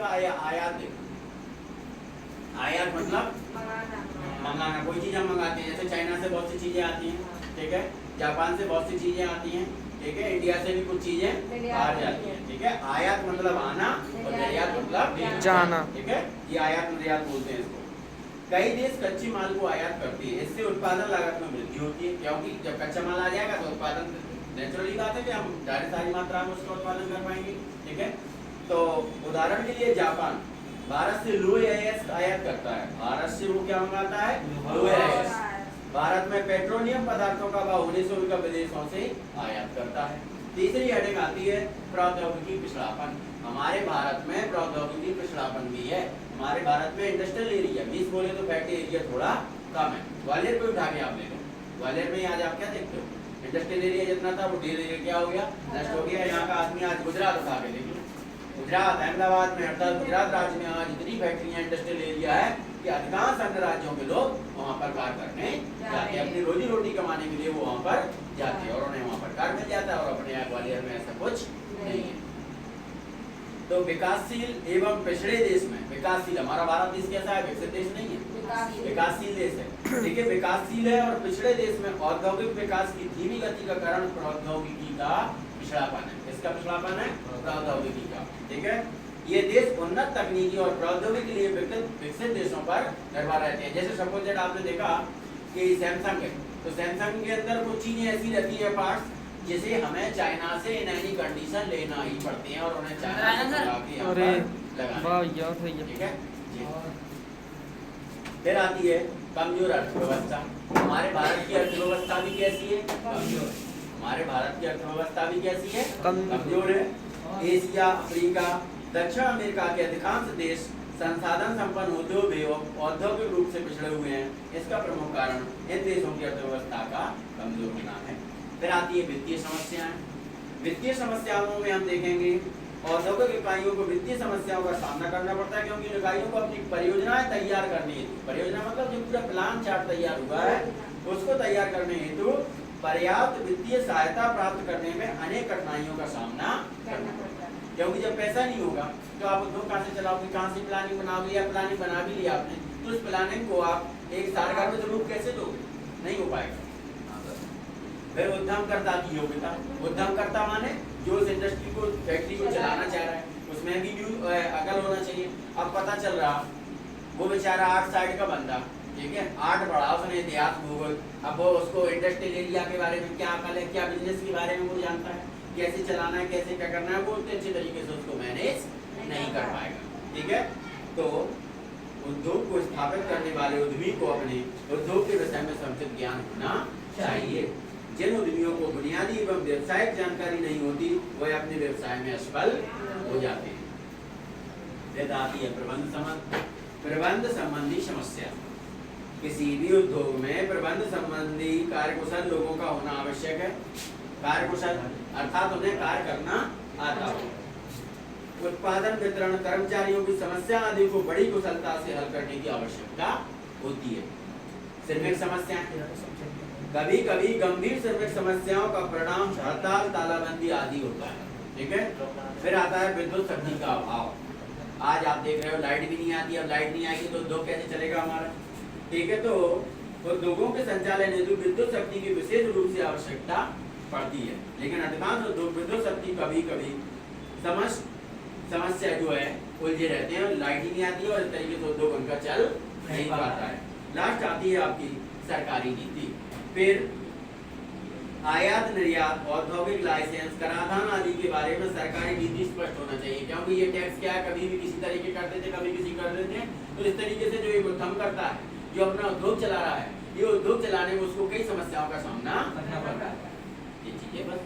देखा या आयात देखा? आयात मतलब मंगाना, कोई चीज हम मंगाते हैं, जैसे चाइना से बहुत सी चीजें आती हैं, ठीक है, जापान से बहुत सी चीजें आती हैं, ठीक है, इंडिया से भी कुछ चीजें बाहर जाती हैं, ठीक है। आयात मतलब आना और निर्यात मतलब जाना, ठीक है, ये आयात निर्यात बोलते हैं इसको। कई देश कच्ची माल को आयात करती है, इससे उत्पादन लागत में वृद्धि होती है, क्योंकि जब कच्चा माल आ जाएगा तो उत्पादन नेचुरली बात है कि हम ढेर सारी मात्रा में उसका उत्पादन कर पाएंगे, ठीक है। तो उदाहरण के लिए जापान भारत से लोहे अयस्क आयात करता है, भारत से वो क्या मंगाता है? लोहे अयस्क। भारत में पेट्रोलियम पदार्थों का भाव होने से उनका विदेशों से आयात करता है। तीसरी हेडिंग आती है प्रौद्योगिकी पिछड़ापन। हमारे भारत में प्रौद्योगिकी पिछड़ापन भी है। हमारे भारत में इंडस्ट्रियल एरिया 20 बोले तो फैक्ट्री एरिया थोड़ा कम है। ग्वालियर को उठा के आप ले लो, ग्वालियर में आज आप क्या देखते हो? इंडस्ट्रियल एरिया जितना था वो धीरे धीरे क्या हो गया? नष्ट हो गया। यहाँ का आदमी आज गुजरात उठा के देख लो, गुजरात अहमदाबाद में, अर्थात गुजरात राज्य में आज इतनी फैक्ट्रियां इंडस्ट्रियल एरिया है कि अधिकांश अन्य राज्यों के लोग वहाँ पर कार्य करने जाते हैं, अपनी रोजी रोटी कमाने के लिए वो वहाँ पर जाते हैं और उन्हें वहाँ पर कार्य मिल जाता है। और अपने यहाँ ग्वालियर में ऐसा कुछ नहीं है। तो विकासशील एवं पिछड़े देश में, विकासशील, हमारा भारत देश कैसा है? विकसित देश नहीं है, विकासशील देश है, ठीक है, विकासशील है। और पिछड़े देश में औद्योगिक विकास की धीमी गति का कारण प्रौद्योगिकी का पिछड़ापन है। किसका पिछड़ापन है? प्रौद्योगिकी का, ठीक है। ये देश उन्नत तकनीकी और प्रौद्योगिकी के लिए विकसित देशों पर निर्भर रहते हैं। जैसे सपोज दैट आपने देखा कि सैमसंग है, तो सैमसंग के अंदर कुछ चीजें ऐसी रहती है पार्ट्स जिसे हमें चाइना से इन एनी कंडीशन लेना ही पड़ते हैं और उन्हें चाइना से मंगा के यहाँ पर लगाना, ठीक है। फिर आती है कमजोर अर्थव्यवस्था। हमारे भारत की अर्थव्यवस्था भी कैसी है? कमजोर। हमारे भारत की अर्थव्यवस्था भी कैसी है? कमजोर है। एशिया, अफ्रीका, दक्षिण अमेरिका के अधिकांश देश संसाधन संपन्न होते हुए औद्योगिक रूप से पिछड़े हुए हैं। इसका प्रमुख कारण इन देशों की अर्थव्यवस्था का कमजोर होना है। फिर आती है वित्तीय समस्याएं। वित्तीय समस्याओं में हम देखेंगे औद्योगिक इकाइयों को वित्तीय समस्याओं का सामना करना पड़ता है, क्योंकि इकाइयों को अपनी परियोजनाएं तैयार करनी है। परियोजना मतलब जो पूरा प्लान चार्ट तैयार हुआ है उसको तैयार करने हेतु पर्याप्त वित्तीय सहायता प्राप्त करने में अनेक कठिनाइयों का सामना करना पड़ता है। क्योंकि जब पैसा नहीं होगा तो आप उद्योग कहाँ से चलाओगे, कहाँ से प्लानिंग बनाओगे, या प्लानिंग बना भी लिया आपने तो उस प्लानिंग को आप एक सारगर में रूप कैसे दोगे? नहीं हो पाएगा। फिर उद्यमकर्ता की योग्यता। उद्यमकर्ता माने जो उस इंडस्ट्री को, फैक्ट्री को चलाना चाह रहा है, उसमें भी अकल होना चाहिए। अब पता चल रहा वो बेचारा 8 साइड का बंदा, ठीक है, 8 पढ़ा उसने इतिहास भूगोल, अब वो उसको इंडस्ट्रियल एरिया के बारे में क्या अकल है, क्या बिजनेस के बारे में वो जानता है, कैसे चलाना है, कैसे क्या करना है, वो उतने अच्छे तरीके से उसको मैनेज नहीं कर पाएगा, ठीक है। तो उद्योग को स्थापित करने वाले उद्यमी को अपने उद्योग के विषय में समुचित ज्ञान होना चाहिए। जिन उद्यमियों को बुनियादी एवं व्यवसायिक जानकारी नहीं होती वह अपने व्यवसाय में असफल हो जाते हैं। फिर आती है प्रबंध संबंधी समस्या। किसी भी उद्योग में प्रबंध संबंधी कार्यकुशल लोगों का होना आवश्यक है। कार्यकुशल अर्थात उन्हें कार्य करना आता हो। उत्पादन, वितरण, कर्मचारियों की समस्या आदि को बड़ी कुशलता से हल करने की आवश्यकता होती है। श्रमिक समस्याएं, कभी कभी गंभीर श्रमिक समस्याओं का परिणाम हड़ताल, तालाबंदी आदि होता है, ठीक है। फिर आता है विद्युत शक्ति का अभाव। आज आप देख रहे हो लाइट भी नहीं आती, अब लाइट नहीं आएगी तो उद्योग कैसे चलेगा हमारा, ठीक है। तो उद्योगों के संचालन हेतु विद्युत शक्ति की विशेष रूप से आवश्यकता पड़ती है, लेकिन अधिकांश उद्योग विद्युत शक्ति कभी कभी समस्या जो है उलझे रहते हैं, लाइट ही नहीं आती है और इस तरीके से उद्योग उनका चल नहीं पाता है। लास्ट आती है आपकी सरकारी नीति। फिर आयात निर्यात, औद्योगिक लाइसेंस, कराधान आदि के बारे में सरकारी नीति स्पष्ट होना चाहिए, क्योंकि ये टैक्स क्या है, कभी भी किसी तरीके कर देते, कभी किसी कर देते हैं। तो इस तरीके से जो एक उद्यम करता है, जो अपना उद्योग चला रहा है, ये उद्योग चलाने में उसको कई समस्याओं का सामना करना पड़ता है। ये चीजें बस